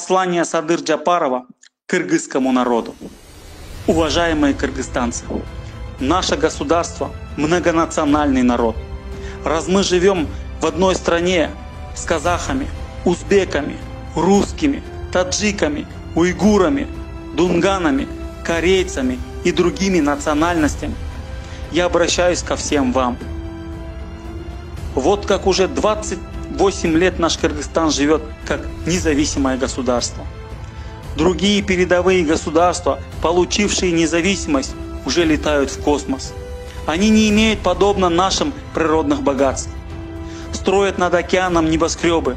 Послание Садыр Джапарова кыргызскому народу. Уважаемые кыргызстанцы, наше государство – многонациональный народ. Раз мы живем в одной стране с казахами, узбеками, русскими, таджиками, уйгурами, дунганами, корейцами и другими национальностями, я обращаюсь ко всем вам. Вот как уже 28 лет наш Кыргызстан живет как независимое государство. Другие передовые государства, получившие независимость, уже летают в космос. Они не имеют, подобно нашим, природных богатств. Строят над океаном небоскребы.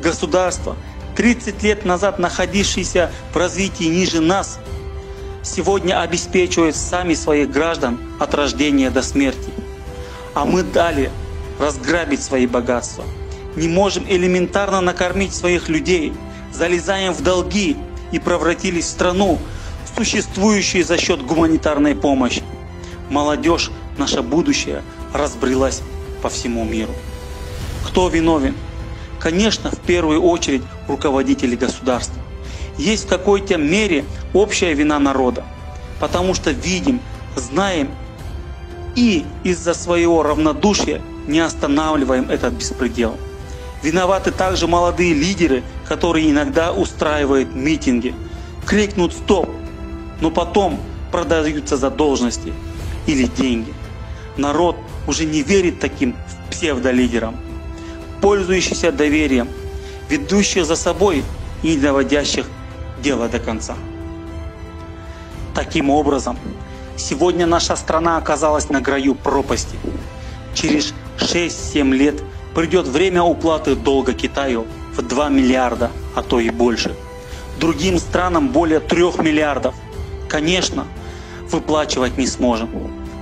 Государства, 30 лет назад находившиеся в развитии ниже нас, сегодня обеспечивают сами своих граждан от рождения до смерти. А мы дали разграбить свои богатства. Не можем элементарно накормить своих людей, залезаем в долги и превратились в страну, существующую за счет гуманитарной помощи. Молодежь, наше будущее, разбрелась по всему миру. Кто виновен? Конечно, в первую очередь руководители государства. Есть в какой-то мере общая вина народа, потому что видим, знаем и из-за своего равнодушия не останавливаем этот беспредел. Виноваты также молодые лидеры, которые иногда устраивают митинги, крикнут «стоп», но потом продаются за должности или деньги. Народ уже не верит таким псевдолидерам, пользующихся доверием, ведущих за собой и доводящих дело до конца. Таким образом, сегодня наша страна оказалась на краю пропасти. Через 6-7 лет придет время уплаты долга Китаю в 2 миллиарда, а то и больше. Другим странам более 3 миллиардов. Конечно, выплачивать не сможем.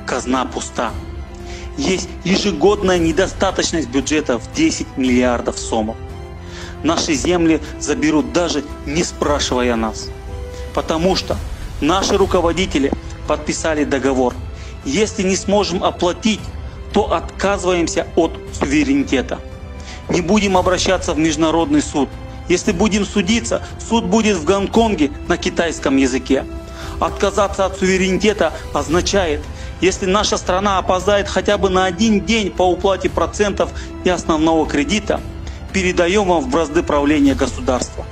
Казна пуста. Есть ежегодная недостаточность бюджета в 10 миллиардов сомов. Наши земли заберут даже не спрашивая нас. Потому что наши руководители подписали договор. Если не сможем оплатить, то отказываемся от суверенитета. Не будем обращаться в международный суд. Если будем судиться, суд будет в Гонконге на китайском языке. Отказаться от суверенитета означает, если наша страна опоздает хотя бы на 1 день по уплате процентов и основного кредита, передаем вам в бразды правления государства.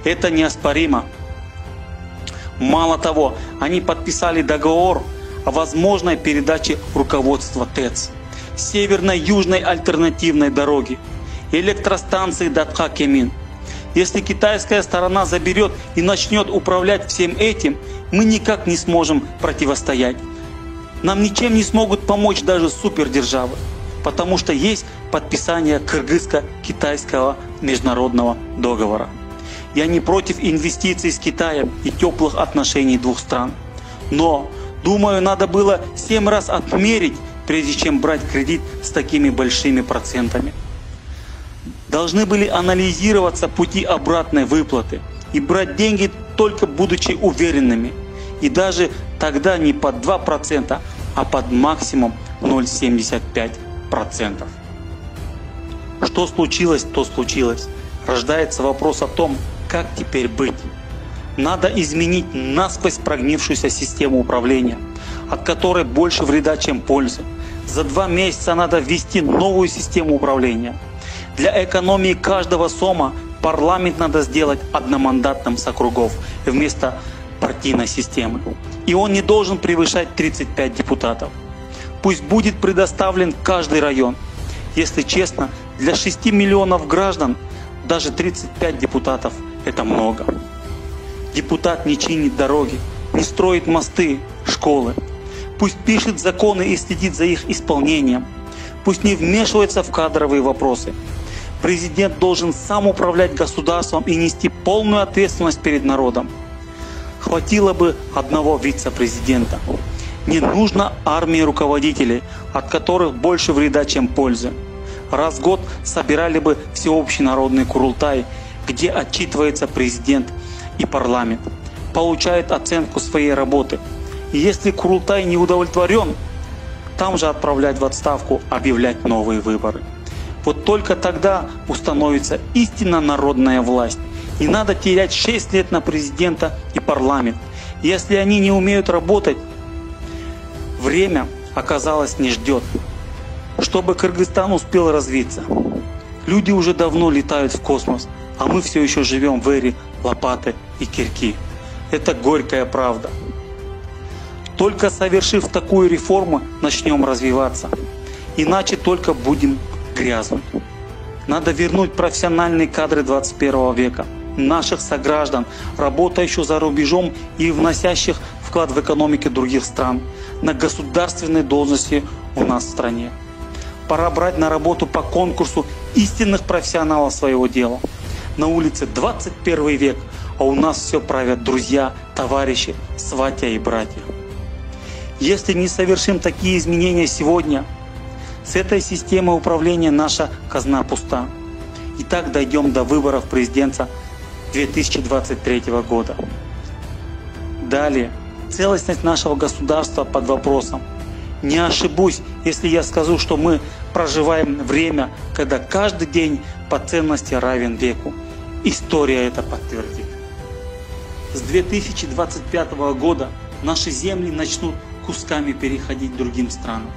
Это неоспоримо. Мало того, они подписали договор о возможной передаче руководства ТЭЦ, северно-южной альтернативной дороги, электростанции Датха-Кемин. Если китайская сторона заберет и начнет управлять всем этим, мы никак не сможем противостоять. Нам ничем не смогут помочь даже супердержавы, потому что есть подписание кыргызско-китайского международного договора. Я не против инвестиций с Китаем и теплых отношений двух стран. Но, думаю, надо было 7 раз отмерить, прежде чем брать кредит с такими большими процентами. Должны были анализироваться пути обратной выплаты и брать деньги только будучи уверенными. И даже тогда не под 2%, а под максимум 0,75%. Что случилось, то случилось. Рождается вопрос о том, как теперь быть. Надо изменить насквозь прогнившуюся систему управления, от которой больше вреда, чем пользы. За 2 месяца надо ввести новую систему управления. Для экономии каждого сома парламент надо сделать одномандатным с округов вместо партийной системы. И он не должен превышать 35 депутатов. Пусть будет предоставлен каждый район. Если честно, для 6 миллионов граждан даже 35 депутатов – это много. Депутат не чинит дороги, не строит мосты, школы. Пусть пишет законы и следит за их исполнением. Пусть не вмешивается в кадровые вопросы. Президент должен сам управлять государством и нести полную ответственность перед народом. Хватило бы одного вице-президента. Не нужно армии руководителей, от которых больше вреда, чем пользы. Раз в год собирали бы всеобщий народный курултай, где отчитывается президент и парламент, получает оценку своей работы. И если курултай не удовлетворен, там же отправлять в отставку, объявлять новые выборы. Вот только тогда установится истинно народная власть. Не надо терять 6 лет на президента и парламент. Если они не умеют работать, время, оказалось, не ждет. Чтобы Кыргызстан успел развиться. Люди уже давно летают в космос, а мы все еще живем в эре лопаты и кирки. Это горькая правда. Только совершив такую реформу, начнем развиваться. Иначе только будем грязнуть. Надо вернуть профессиональные кадры 21 века. Наших сограждан, работающих за рубежом и вносящих вклад в экономику других стран, на государственные должности у нас в стране. Пора брать на работу по конкурсу истинных профессионалов своего дела. На улице 21 век, а у нас все правят друзья, товарищи, сватья и братья. Если не совершим такие изменения сегодня, с этой системой управления наша казна пуста. И так дойдем до выборов президента 2023 года. Далее, целостность нашего государства под вопросом. Не ошибусь, если я скажу, что мы проживаем время, когда каждый день по ценности равен веку. История это подтвердит. С 2025 года наши земли начнут кусками переходить другим странам.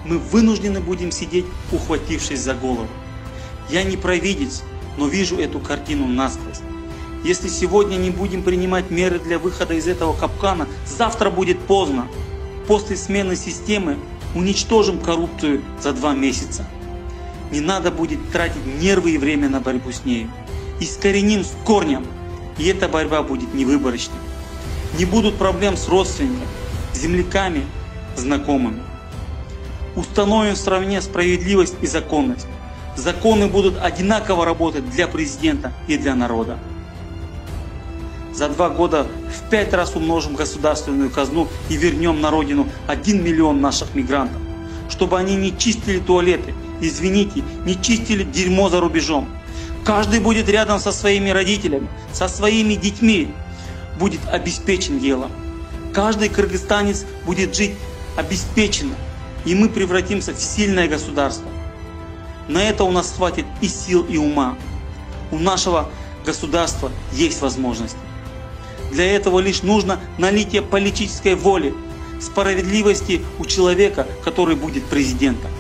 Мы вынуждены будем сидеть, ухватившись за голову. Я не провидец, но вижу эту картину насквозь. Если сегодня не будем принимать меры для выхода из этого капкана, завтра будет поздно. После смены системы уничтожим коррупцию за 2 месяца. Не надо будет тратить нервы и время на борьбу с нею. Искореним с корнем, и эта борьба будет невыборочной. Не будут проблем с родственниками, земляками, знакомыми. Установим в стране справедливость и законность. Законы будут одинаково работать для президента и для народа. За 2 года в 5 раз умножим государственную казну и вернем на родину 1 миллион наших мигрантов, чтобы они не чистили туалеты, извините, не чистили дерьмо за рубежом. Каждый будет рядом со своими родителями, со своими детьми, будет обеспечен делом. Каждый кыргызстанец будет жить обеспеченно, и мы превратимся в сильное государство. На это у нас хватит и сил, и ума. У нашего государства есть возможности. Для этого лишь нужно налитие политической воли, справедливости у человека, который будет президентом.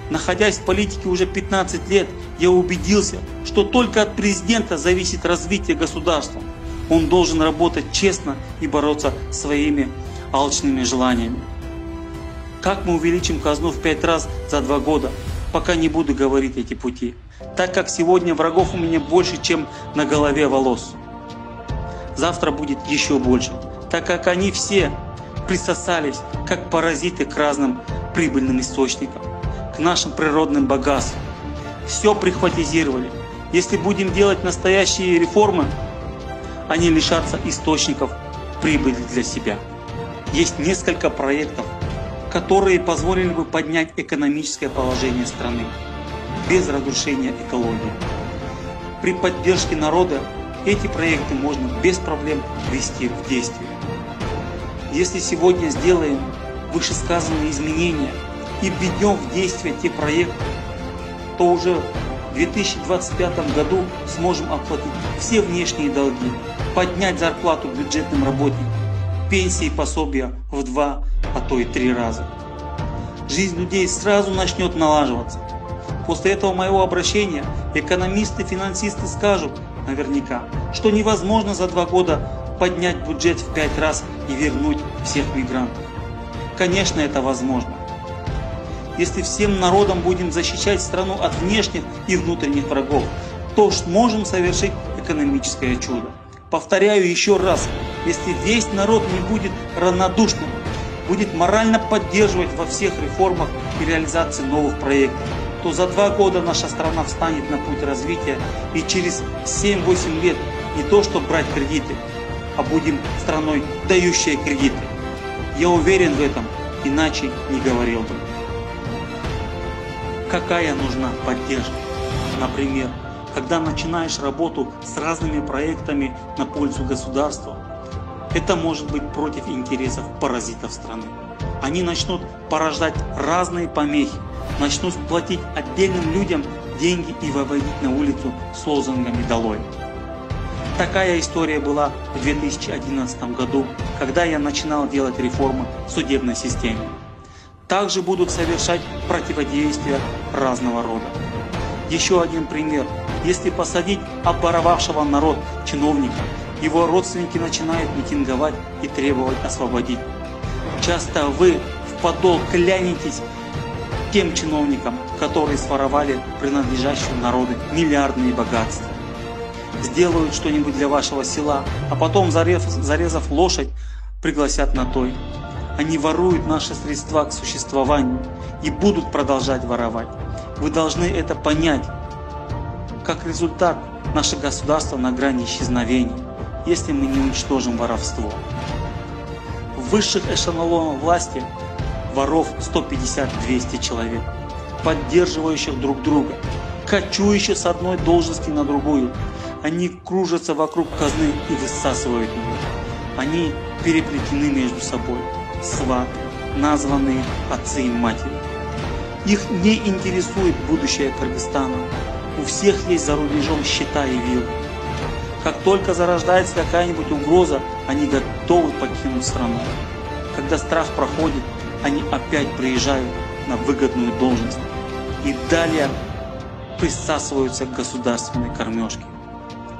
Находясь в политике уже 15 лет, я убедился, что только от президента зависит развитие государства. Он должен работать честно и бороться своими алчными желаниями. Как мы увеличим казну в 5 раз за 2 года? Пока не буду говорить эти пути, так как сегодня врагов у меня больше, чем на голове волос. Завтра будет еще больше, так как они все присосались, как паразиты, к разным прибыльным источникам, к нашим природным богатствам. Все прихватизировали. Если будем делать настоящие реформы, они лишатся источников прибыли для себя. Есть несколько проектов, которые позволили бы поднять экономическое положение страны без разрушения экологии. При поддержке народа эти проекты можно без проблем ввести в действие. Если сегодня сделаем вышесказанные изменения и введем в действие те проекты, то уже в 2025 году сможем оплатить все внешние долги, поднять зарплату бюджетным работникам, пенсии и пособия в 2, а то и 3 раза. Жизнь людей сразу начнет налаживаться. После этого моего обращения экономисты, финансисты скажут наверняка, что невозможно за 2 года поднять бюджет в 5 раз и вернуть всех мигрантов. Конечно, это возможно. Если всем народом будем защищать страну от внешних и внутренних врагов, то сможем совершить экономическое чудо. Повторяю еще раз, если весь народ не будет равнодушным, будет морально поддерживать во всех реформах и реализации новых проектов, то за 2 года наша страна встанет на путь развития, и через 7-8 лет не то что брать кредиты, а будем страной, дающей кредиты. Я уверен в этом, иначе не говорил бы. Какая нужна поддержка? Например, когда начинаешь работу с разными проектами на пользу государства, это может быть против интересов паразитов страны. Они начнут порождать разные помехи, начнут платить отдельным людям деньги и выводить на улицу с лозунгами «Долой». Такая история была в 2011 году, когда я начинал делать реформы в судебной системе. Также будут совершать противодействия разного рода. Еще один пример. Если посадить обворовавшего народ чиновника, его родственники начинают митинговать и требовать освободить. Часто вы в подол клянетесь тем чиновникам, которые своровали принадлежащие народу миллиардные богатства. Сделают что-нибудь для вашего села, а потом, зарезав лошадь, пригласят на той. Они воруют наши средства к существованию и будут продолжать воровать. Вы должны это понять. Как результат, наше государство на грани исчезновения, если мы не уничтожим воровство. В высших эшелонах власти воров 150-200 человек, поддерживающих друг друга, кочующих с одной должности на другую. Они кружатся вокруг казны и высасывают ее. Они переплетены между собой, сваты, названные отцы и матери. Их не интересует будущее Кыргызстана. У всех есть за рубежом счета и виллы. Как только зарождается какая-нибудь угроза, они готовы покинуть страну. Когда страх проходит, они опять приезжают на выгодную должность и далее присасываются к государственной кормежке.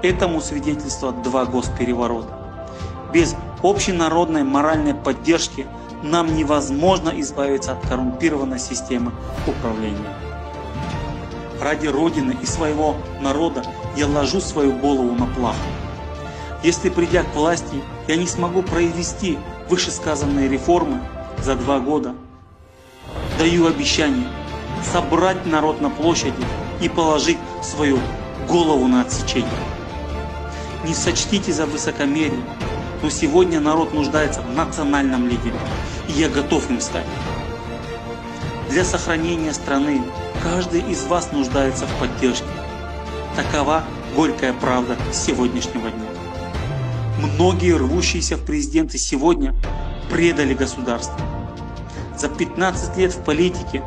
Этому свидетельствуют 2 госпереворота. Без общенародной моральной поддержки нам невозможно избавиться от коррумпированной системы управления. Ради Родины и своего народа я ложу свою голову на плаху. Если, придя к власти, я не смогу провести вышесказанные реформы за 2 года, даю обещание собрать народ на площади и положить свою голову на отсечение. Не сочтите за высокомерие, но сегодня народ нуждается в национальном лидере, и я готов им стать. Для сохранения страны каждый из вас нуждается в поддержке. Такова горькая правда сегодняшнего дня. Многие рвущиеся в президенты сегодня предали государство. За 15 лет в политике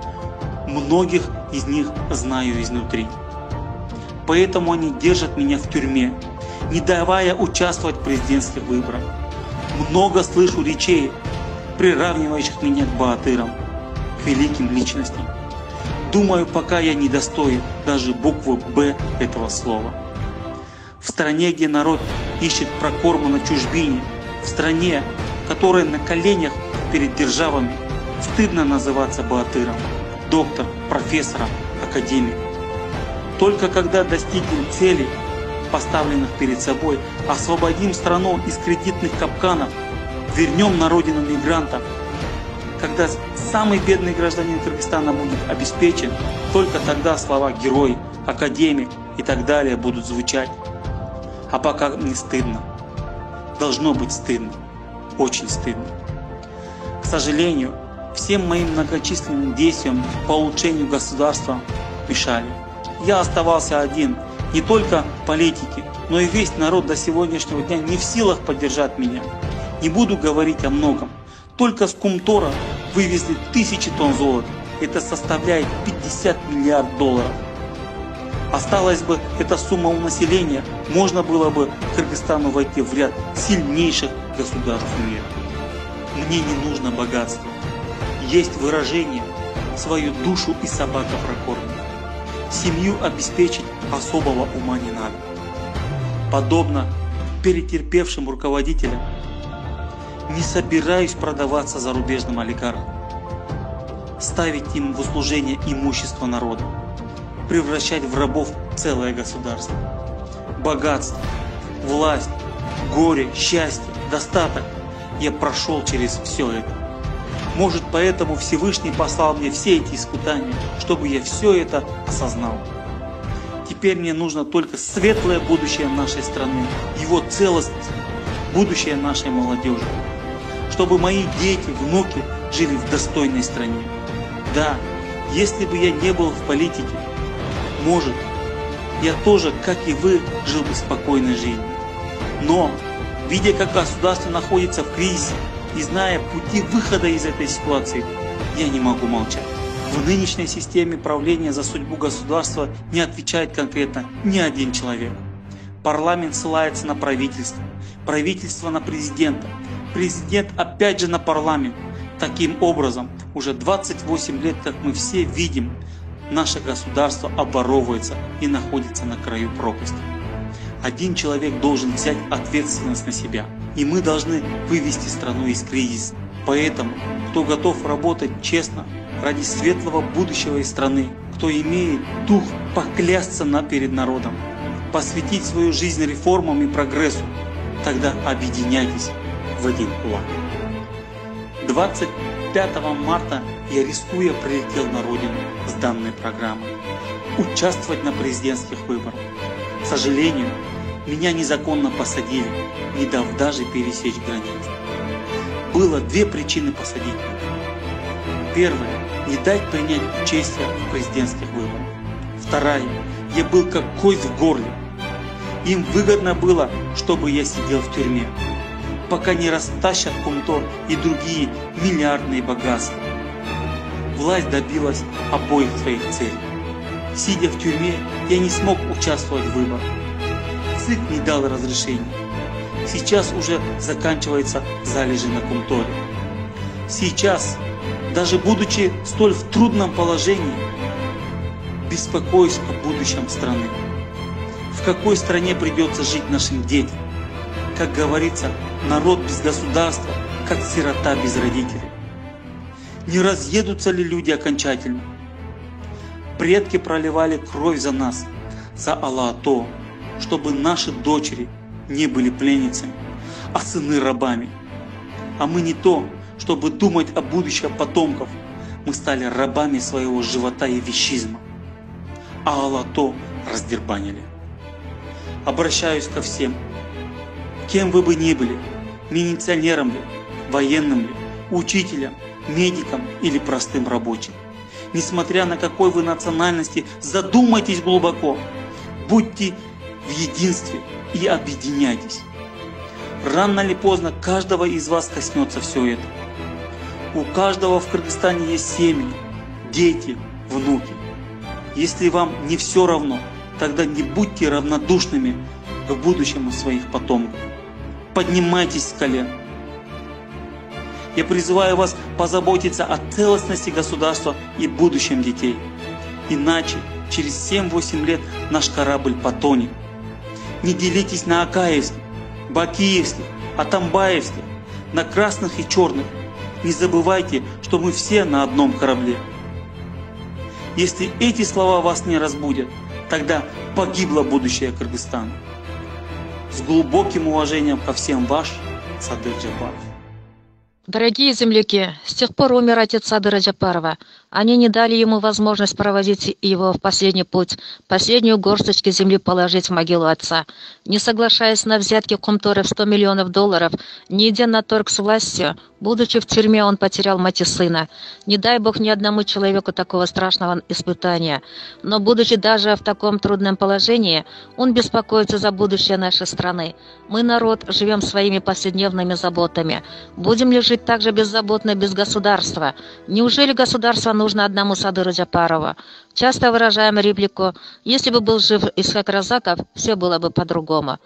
многих из них знаю изнутри. Поэтому они держат меня в тюрьме, не давая участвовать в президентских выборах. Много слышу речей, приравнивающих меня к богатырам, к великим личностям. Думаю, пока я не достоин даже буквы «Б» этого слова. В стране, где народ ищет прокорму на чужбине, в стране, которая на коленях перед державами, стыдно называться богатыром, доктором, профессором, академиком. Только когда достигнем цели, поставленных перед собой, освободим страну из кредитных капканов, вернем на родину мигрантов, когда самый бедный гражданин Кыргызстана будет обеспечен, только тогда слова «герой», «академик» и так далее будут звучать. А пока не стыдно. Должно быть стыдно. Очень стыдно. К сожалению, всем моим многочисленным действиям по улучшению государства мешали. Я оставался один. Не только политики, но и весь народ до сегодняшнего дня не в силах поддержать меня. Не буду говорить о многом. Только с Кумтора вывезли 1000 тонн золота. Это составляет 50 миллиардов долларов. Осталась бы эта сумма у населения, можно было бы Кыргызстану войти в ряд сильнейших государств мира. Мне не нужно богатство. Есть выражение «свою душу и собака прокормит». Семью обеспечить особого ума не надо. Подобно перетерпевшим руководителям, не собираюсь продаваться зарубежным олигархам, ставить им в услужение имущество народа, превращать в рабов целое государство. Богатство, власть, горе, счастье, достаток – я прошел через все это. Может, поэтому Всевышний послал мне все эти испытания, чтобы я все это осознал. Теперь мне нужно только светлое будущее нашей страны, его целостность, будущее нашей молодежи. Чтобы мои дети, внуки жили в достойной стране. Да, если бы я не был в политике, может, я тоже, как и вы, жил бы спокойной жизнью. Но, видя, как государство находится в кризисе и зная пути выхода из этой ситуации, я не могу молчать. В нынешней системе правления за судьбу государства не отвечает конкретно ни один человек. Парламент ссылается на правительство, правительство на президента, президент опять же на парламент. Таким образом, уже 28 лет, как мы все видим, наше государство обворовывается и находится на краю пропасти. Один человек должен взять ответственность на себя, и мы должны вывести страну из кризиса. Поэтому, кто готов работать честно ради светлого будущего и страны, кто имеет дух поклясться перед народом, посвятить свою жизнь реформам и прогрессу, тогда объединяйтесь в один кулак. 25 марта я, рискуя, прилетел на родину с данной программой участвовать на президентских выборах. К сожалению, меня незаконно посадили, не дав даже пересечь границу. Было две причины посадить меня. Первая – не дать принять участие в президентских выборах. Вторая – я был как кость в горле. Им выгодно было, чтобы я сидел в тюрьме, пока не растащат Кумтор и другие миллиардные богатства. Власть добилась обоих своих целей. Сидя в тюрьме, я не смог участвовать в выборах. ЦИК не дал разрешения. Сейчас уже заканчиваются залежи на Кумторе. Сейчас, даже будучи столь в трудном положении, беспокоюсь о будущем страны. В какой стране придется жить нашим детям? Как говорится, народ без государства, как сирота без родителей. Не разъедутся ли люди окончательно? Предки проливали кровь за нас, за Алла-Ато, чтобы наши дочери не были пленницами, а сыны рабами. А мы не то, чтобы думать о будущем потомков, мы стали рабами своего живота и вещизма, а Алла-Ато раздербанили. Обращаюсь ко всем, кем вы бы ни были, милиционером ли, военным ли, учителем, медиком или простым рабочим. Несмотря на какой вы национальности, задумайтесь глубоко, будьте в единстве и объединяйтесь. Рано или поздно каждого из вас коснется все это. У каждого в Кыргызстане есть семьи, дети, внуки. Если вам не все равно, тогда не будьте равнодушными к будущему своих потомков. Поднимайтесь с колен. Я призываю вас позаботиться о целостности государства и будущем детей. Иначе через 7-8 лет наш корабль потонет. Не делитесь на Акаевских, Бакиевских, Атамбаевских, на красных и черных. Не забывайте, что мы все на одном корабле. Если эти слова вас не разбудят, тогда погибло будущее Кыргызстана. С глубоким уважением ко всем ваш Садыр Джапаров. Дорогие земляки, с тех пор умер отец Садыра Джапарова. Они не дали ему возможность проводить его в последний путь, последнюю горсточку земли положить в могилу отца. Не соглашаясь на взятки Кумтора в $100 миллионов, не идя на торг с властью, будучи в тюрьме, он потерял мать и сына. Не дай Бог ни одному человеку такого страшного испытания. Но будучи даже в таком трудном положении, он беспокоится за будущее нашей страны. Мы, народ, живем своими повседневными заботами. Будем ли жить так же беззаботно без государства? Неужели государство нужно одному Садыру Джапарову? Часто выражаем реплику: если бы был жив Исхак Разаков, все было бы по-другому.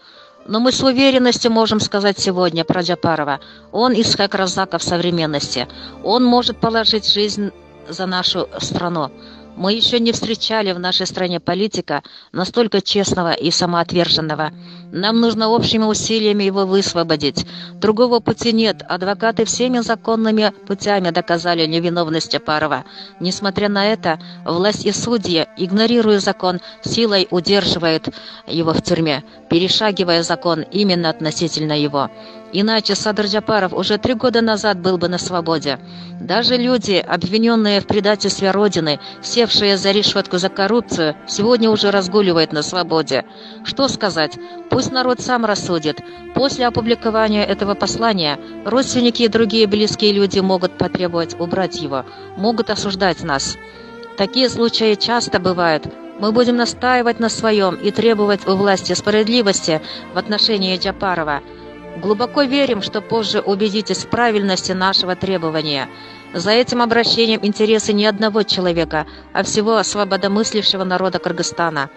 Но мы с уверенностью можем сказать сегодня про Джапарова: он Исхак Разаков современности. Он может положить жизнь за нашу страну. Мы еще не встречали в нашей стране политика настолько честного и самоотверженного. Нам нужно общими усилиями его высвободить. Другого пути нет. Адвокаты всеми законными путями доказали невиновность Джапарова. Несмотря на это, власть и судьи, игнорируя закон, силой удерживают его в тюрьме, перешагивая закон именно относительно его. Иначе Садыр Джапаров уже 3 года назад был бы на свободе. Даже люди, обвиненные в предательстве Родины, севшие за решетку за коррупцию, сегодня уже разгуливают на свободе. Что сказать? Пусть народ сам рассудит. После опубликования этого послания родственники и другие близкие люди могут потребовать убрать его, могут осуждать нас. Такие случаи часто бывают. Мы будем настаивать на своем и требовать у власти справедливости в отношении Джапарова. Глубоко верим, что позже убедитесь в правильности нашего требования. За этим обращением интересы не одного человека, а всего свободомыслящего народа Кыргызстана.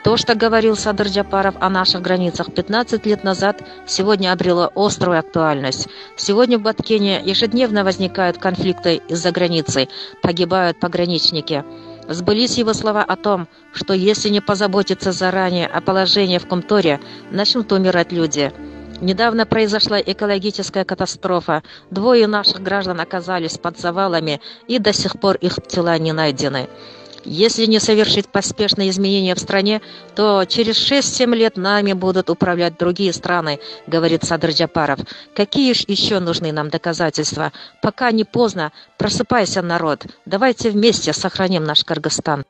То, что говорил Садыр Джапаров о наших границах 15 лет назад, сегодня обрело острую актуальность. Сегодня в Баткене ежедневно возникают конфликты из-за границы, погибают пограничники. Сбылись его слова о том, что если не позаботиться заранее о положении в Кумторе, начнут умирать люди. Недавно произошла экологическая катастрофа. 2 наших граждан оказались под завалами, и до сих пор их тела не найдены. Если не совершить поспешные изменения в стране, то через 6-7 лет нами будут управлять другие страны, говорит Садыр Джапаров. Какие же еще нужны нам доказательства? Пока не поздно. Просыпайся, народ. Давайте вместе сохраним наш Кыргызстан.